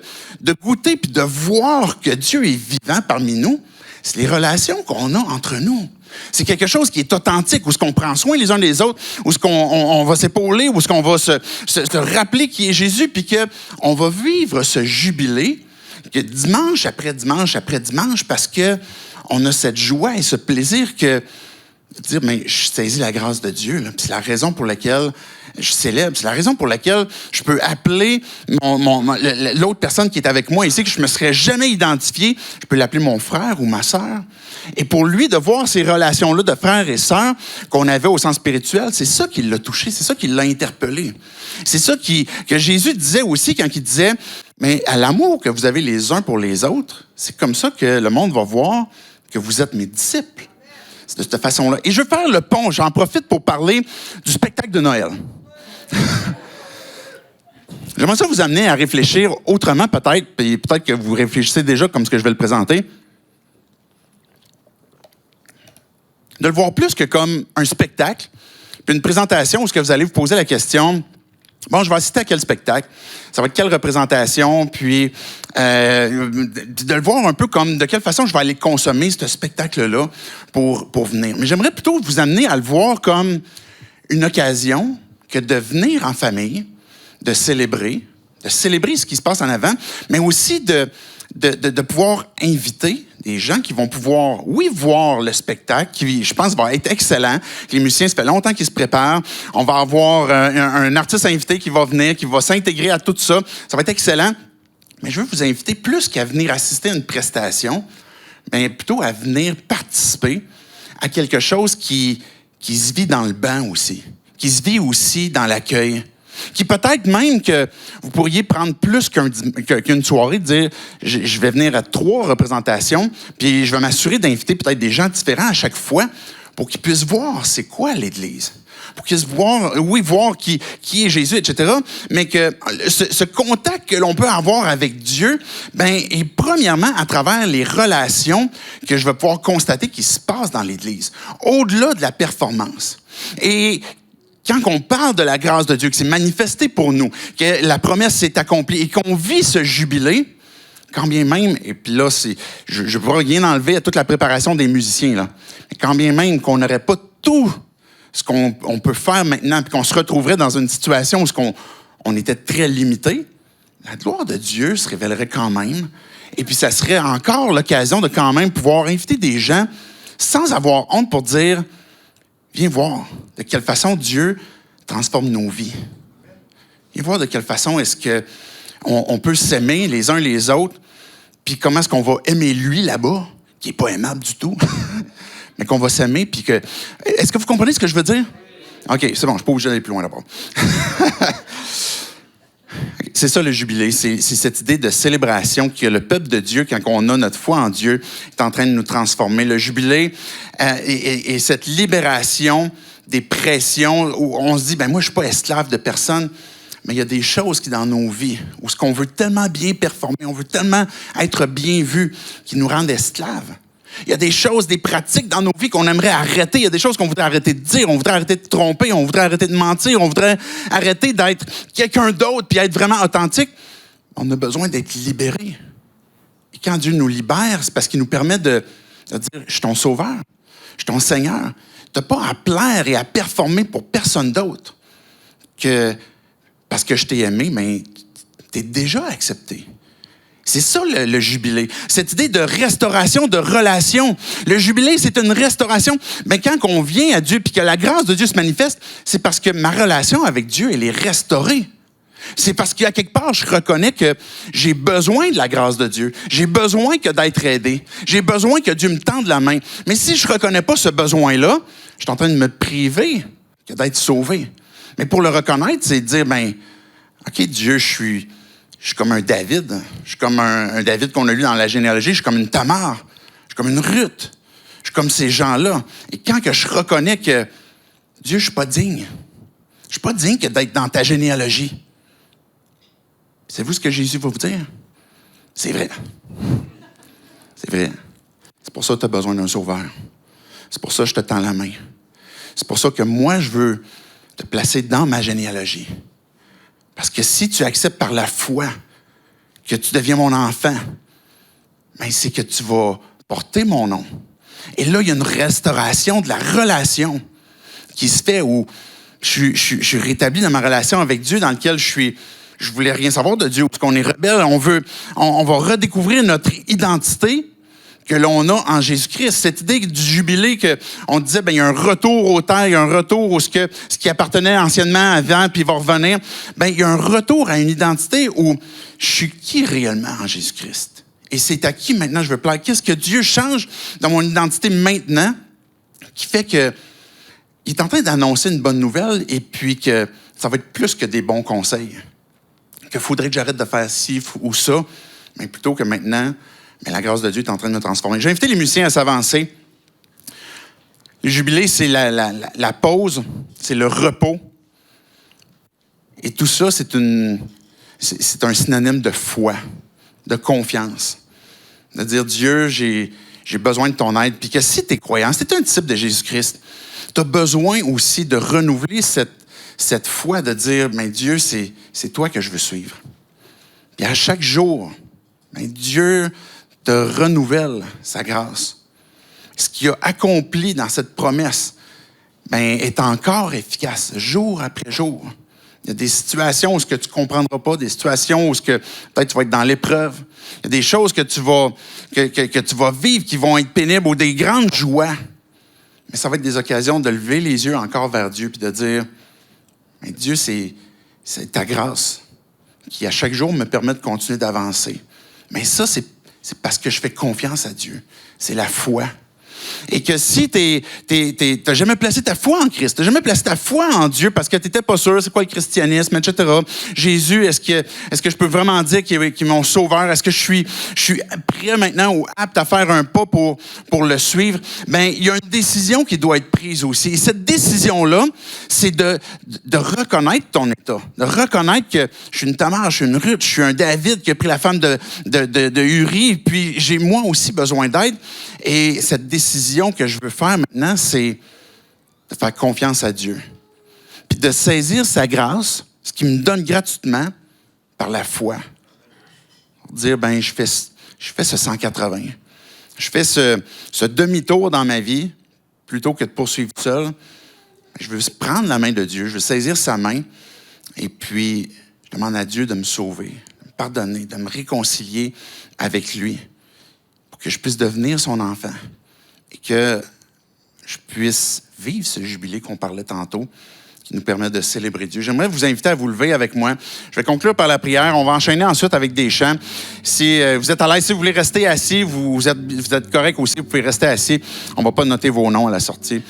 goûter puis de voir que Dieu est vivant parmi nous, c'est les relations qu'on a entre nous. C'est quelque chose qui est authentique, où ce qu'on prend soin les uns des autres, où ce qu'on va s'épauler, où ce qu'on va se rappeler qui est Jésus, puis qu'on va vivre ce jubilé, que dimanche après dimanche après dimanche, parce que on a cette joie et ce plaisir que de dire, mais je saisis la grâce de Dieu. Là. C'est la raison pour laquelle je célèbre. C'est la raison pour laquelle je peux appeler l'autre personne qui est avec moi ici, que je ne me serais jamais identifié. Je peux l'appeler mon frère ou ma sœur. Et pour lui, de voir ces relations-là de frères et sœurs qu'on avait au sens spirituel, c'est ça qui l'a touché, c'est ça qui l'a interpellé. C'est ça que Jésus disait aussi quand il disait, mais à l'amour que vous avez les uns pour les autres, c'est comme ça que le monde va voir que vous êtes mes disciples. C'est de cette façon-là. Et je veux faire le pont, j'en profite pour parler du spectacle de Noël. J'aimerais ça vous amener à réfléchir autrement peut-être, puis peut-être que vous réfléchissez déjà comme ce que je vais le présenter. De le voir plus que comme un spectacle, puis une présentation où ce que vous allez vous poser la question, bon, je vais assister à quel spectacle, ça va être quelle représentation, puis de le voir un peu comme de quelle façon je vais aller consommer ce spectacle-là pour venir. Mais j'aimerais plutôt vous amener à le voir comme une occasion que de venir en famille, de célébrer ce qui se passe en avant, mais aussi de pouvoir inviter des gens qui vont pouvoir, oui, voir le spectacle, qui, je pense, va être excellent. Les musiciens, ça fait longtemps qu'ils se préparent. On va avoir un artiste invité qui va venir, qui va s'intégrer à tout ça. Ça va être excellent. Mais je veux vous inviter plus qu'à venir assister à une prestation, mais plutôt à venir participer à quelque chose qui se vit dans le banc aussi, qui se vit aussi dans l'accueil. Qui peut-être même que vous pourriez prendre plus qu'une soirée, de dire je vais venir à 3 représentations, puis je vais m'assurer d'inviter peut-être des gens différents à chaque fois pour qu'ils puissent voir c'est quoi l'Église. Pour qu'ils puissent voir qui est Jésus, etc. Mais que ce contact que l'on peut avoir avec Dieu, est premièrement à travers les relations que je vais pouvoir constater qui se passent dans l'Église, au-delà de la performance. Et quand on parle de la grâce de Dieu, que c'est manifesté pour nous, que la promesse s'est accomplie et qu'on vit ce jubilé, quand bien même, et puis là, je ne veux rien enlever à toute la préparation des musiciens, là, mais quand bien même qu'on n'aurait pas tout ce qu'on peut faire maintenant, puis qu'on se retrouverait dans une situation où on était très limité, la gloire de Dieu se révélerait quand même. Et puis ça serait encore l'occasion de quand même pouvoir inviter des gens sans avoir honte pour dire viens voir de quelle façon Dieu transforme nos vies. Viens voir de quelle façon est-ce qu'on peut s'aimer les uns les autres, puis comment est-ce qu'on va aimer lui là-bas, qui n'est pas aimable du tout, mais qu'on va s'aimer, puis que... Est-ce que vous comprenez ce que je veux dire? OK, c'est bon, je ne suis pas obligé d'aller plus loin là-bas. C'est ça le jubilé, c'est cette idée de célébration que le peuple de Dieu, quand on a notre foi en Dieu, est en train de nous transformer. Le jubilé et cette libération des pressions où on se dit, moi je ne suis pas esclave de personne, mais il y a des choses qui dans nos vies, où ce qu'on veut tellement bien performer, on veut tellement être bien vu, qui nous rendent esclaves. Il y a des choses, des pratiques dans nos vies qu'on aimerait arrêter. Il y a des choses qu'on voudrait arrêter de dire. On voudrait arrêter de tromper. On voudrait arrêter de mentir. On voudrait arrêter d'être quelqu'un d'autre puis être vraiment authentique. On a besoin d'être libéré. Et quand Dieu nous libère, c'est parce qu'il nous permet de dire « Je suis ton sauveur. Je suis ton Seigneur. » Tu n'as pas à plaire et à performer pour personne d'autre que parce que je t'ai aimé, mais tu es déjà accepté. C'est ça le jubilé. Cette idée de restauration, de relation. Le jubilé, c'est une restauration. Mais quand on vient à Dieu et que la grâce de Dieu se manifeste, c'est parce que ma relation avec Dieu, elle est restaurée. C'est parce qu'à quelque part, je reconnais que j'ai besoin de la grâce de Dieu. J'ai besoin que d'être aidé. J'ai besoin que Dieu me tende la main. Mais si je ne reconnais pas ce besoin-là, je suis en train de me priver que d'être sauvé. Mais pour le reconnaître, c'est de dire, OK, Dieu, je suis comme un David. Je suis comme un David qu'on a lu dans la généalogie. Je suis comme une Tamar. Je suis comme une Ruth. Je suis comme ces gens-là. Et quand que je reconnais que Dieu, je ne suis pas digne. Je ne suis pas digne que d'être dans ta généalogie. Savez-vous ce que Jésus va vous dire? C'est vrai. C'est vrai. C'est pour ça que tu as besoin d'un sauveur. C'est pour ça que je te tends la main. C'est pour ça que moi, je veux te placer dans ma généalogie. Parce que si tu acceptes par la foi que tu deviens mon enfant, c'est que tu vas porter mon nom. Et là, il y a une restauration de la relation qui se fait où je suis rétabli dans ma relation avec Dieu, dans laquelle je voulais rien savoir de Dieu, parce qu'on est rebelle, on va redécouvrir notre identité que l'on a en Jésus-Christ. Cette idée du jubilé qu'on disait, il y a un retour aux terres, il y a un retour où ce qui appartenait anciennement avant, puis il va revenir. Il y a un retour à une identité où je suis qui réellement en Jésus-Christ? Et c'est à qui maintenant je veux plaire? Qu'est-ce que Dieu change dans mon identité maintenant qui fait que il est en train d'annoncer une bonne nouvelle et puis que ça va être plus que des bons conseils. Qu'il faudrait que j'arrête de faire ci ou ça, mais plutôt que maintenant, la grâce de Dieu est en train de me transformer. J'ai invité les musiciens à s'avancer. Le jubilé, c'est la pause, c'est le repos. Et tout ça, c'est une c'est un synonyme de foi, de confiance. De dire, Dieu, j'ai besoin de ton aide. Puis que si tu es croyant, si tu es un disciple de Jésus-Christ, tu as besoin aussi de renouveler cette foi, de dire, mais Dieu, c'est toi que je veux suivre. Puis à chaque jour, Dieu te renouvelle sa grâce. Ce qu'il a accompli dans cette promesse est encore efficace, jour après jour. Il y a des situations où tu ne comprendras pas, des situations où peut-être tu vas être dans l'épreuve. Il y a des choses que tu vas vivre qui vont être pénibles ou des grandes joies. Mais ça va être des occasions de lever les yeux encore vers Dieu et de dire, Dieu, c'est ta grâce qui, à chaque jour, me permet de continuer d'avancer. Mais ça, c'est parce que je fais confiance à Dieu. C'est la foi. Et que si tu n'as jamais placé ta foi en Christ, tu n'as jamais placé ta foi en Dieu parce que tu n'étais pas sûr c'est quoi le christianisme, etc. Jésus, est-ce que je peux vraiment dire qu'il est mon sauveur? Est-ce que je suis prêt maintenant ou apte à faire un pas pour le suivre? Il y a une décision qui doit être prise aussi. Et cette décision-là, c'est de reconnaître ton état, de reconnaître que je suis une Tamar, je suis une Ruth, je suis un David qui a pris la femme de Uri, puis j'ai moi aussi besoin d'aide. Et cette décision que je veux faire maintenant, c'est de faire confiance à Dieu. Puis de saisir sa grâce, ce qu'il me donne gratuitement, par la foi. Pour dire, je fais ce 180. Je fais ce demi-tour dans ma vie, plutôt que de poursuivre seul. Je veux prendre la main de Dieu, je veux saisir sa main, et puis je demande à Dieu de me sauver, de me pardonner, de me réconcilier avec lui. Que je puisse devenir son enfant et que je puisse vivre ce jubilé qu'on parlait tantôt, qui nous permet de célébrer Dieu. J'aimerais vous inviter à vous lever avec moi. Je vais conclure par la prière. On va enchaîner ensuite avec des chants. Si vous êtes à l'aise, si vous voulez rester assis, vous êtes correct aussi, vous pouvez rester assis. On ne va pas noter vos noms à la sortie.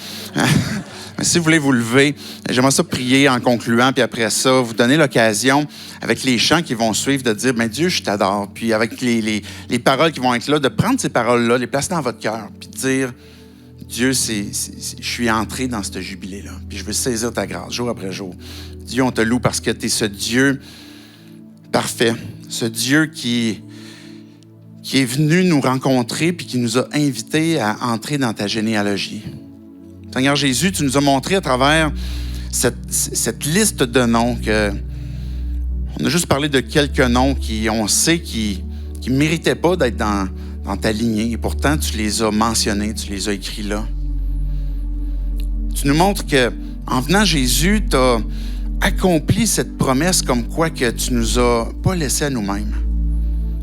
Mais si vous voulez vous lever, j'aimerais ça prier en concluant, puis après ça, vous donner l'occasion, avec les chants qui vont suivre, de dire, Dieu, je t'adore. Puis avec les paroles qui vont être là, de prendre ces paroles-là, les placer dans votre cœur, puis de dire, Dieu, je suis entré dans ce jubilé-là, puis je veux saisir ta grâce, jour après jour. Dieu, on te loue parce que tu es ce Dieu parfait, ce Dieu qui est venu nous rencontrer, puis qui nous a invités à entrer dans ta généalogie. Seigneur Jésus, tu nous as montré à travers cette liste de noms que on a juste parlé de quelques noms qui, on sait, qui ne méritaient pas d'être dans ta lignée. Et pourtant, tu les as mentionnés, tu les as écrits là. Tu nous montres qu'en venant Jésus, tu as accompli cette promesse comme quoi que tu ne nous as pas laissés à nous-mêmes,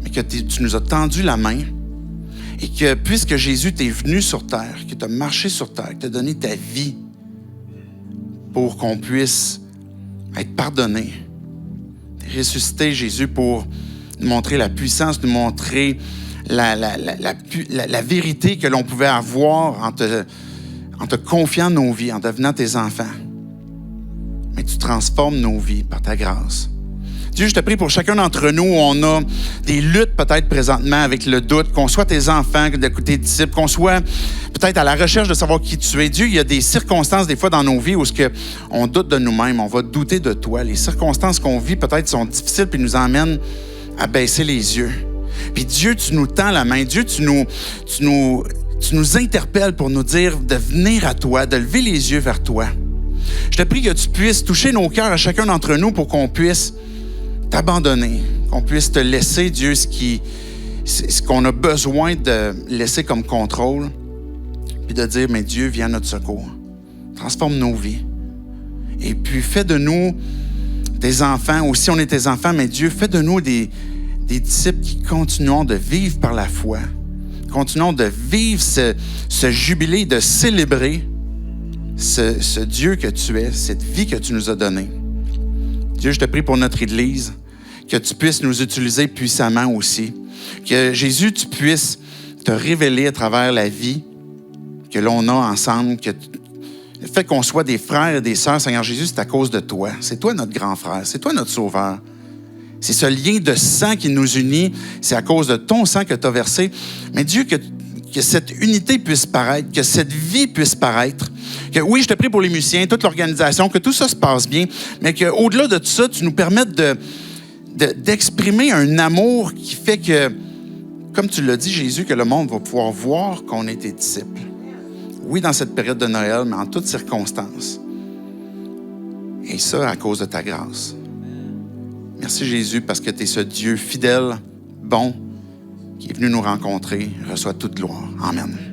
mais que tu nous as tendu la main. Et que puisque Jésus t'est venu sur terre, que tu as marché sur terre, que tu as donné ta vie pour qu'on puisse être pardonné, ressuscité Jésus pour nous montrer la puissance, nous montrer la vérité que l'on pouvait avoir en te confiant nos vies, en devenant tes enfants. Mais tu transformes nos vies par ta grâce. Dieu, je te prie pour chacun d'entre nous, on a des luttes peut-être présentement avec le doute, qu'on soit tes enfants, tes disciples, qu'on soit peut-être à la recherche de savoir qui tu es. Dieu, il y a des circonstances des fois dans nos vies où on doute de nous-mêmes, on va douter de toi. Les circonstances qu'on vit peut-être sont difficiles puis nous emmènent à baisser les yeux. Puis Dieu, tu nous tends la main. Dieu, tu nous interpelles pour nous dire de venir à toi, de lever les yeux vers toi. Je te prie que tu puisses toucher nos cœurs à chacun d'entre nous pour qu'on puisse t'abandonner, qu'on puisse te laisser, Dieu, ce qu'on a besoin de laisser comme contrôle, puis de dire, mais Dieu, viens à notre secours. Transforme nos vies. Et puis, fais de nous tes enfants, aussi on est tes enfants, mais Dieu, fais de nous des disciples qui continuons de vivre par la foi. Continuons de vivre ce jubilé, de célébrer ce Dieu que tu es, cette vie que tu nous as donnée. Dieu, je te prie pour notre Église, que tu puisses nous utiliser puissamment aussi. Que Jésus, tu puisses te révéler à travers la vie que l'on a ensemble, que le fait qu'on soit des frères et des sœurs, Seigneur Jésus, c'est à cause de toi. C'est toi notre grand frère, c'est toi notre sauveur. C'est ce lien de sang qui nous unit, c'est à cause de ton sang que tu as versé. Mais Dieu, que cette unité puisse paraître, que cette vie puisse paraître. Que oui, je te prie pour les musiciens, toute l'organisation, que tout ça se passe bien, mais qu'au-delà de tout ça, tu nous permettes d'exprimer un amour qui fait que, comme tu l'as dit, Jésus, que le monde va pouvoir voir qu'on est tes disciples. Oui, dans cette période de Noël, mais en toutes circonstances. Et ça, à cause de ta grâce. Merci, Jésus, parce que tu es ce Dieu fidèle, bon, qui est venu nous rencontrer. Reçois toute gloire. Amen.